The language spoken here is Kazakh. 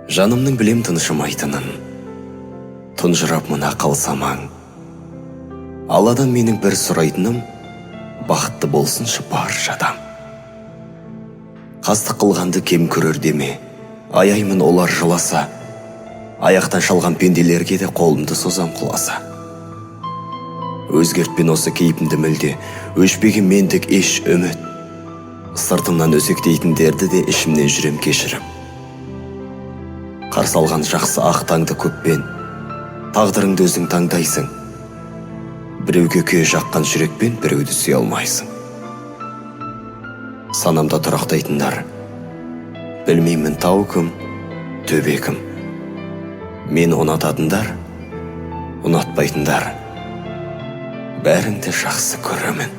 Жанымның білем тыншымайтынын, тұнжырап мына қалсамаң. Алладан менің бір сұрайтыным, бақытты болсыншы барша адам. Қастық қылғанды кем көрер деме, аяймын олар жыласа. Аяқтан шалған пенделерге де қолымды созам құласа. Өзгертпен осы кейпімді мүлде, өшпеген мендік еш үміт. Сыртымнан өсектейтіндерді де ішімнен жүрем кешірім. Қарсы алған жақсы ақ таңды көппен, тағдырыңды өзің таңдайсың. Біреуге күйе жаққан жүрекпен біреуді сүйе алмайсың. Санамда тұрақтайтындар, білмеймін тау кім, төбе кім. Мен ұнататындар, ұнатпайтындар, бәріңді жақсы көремін.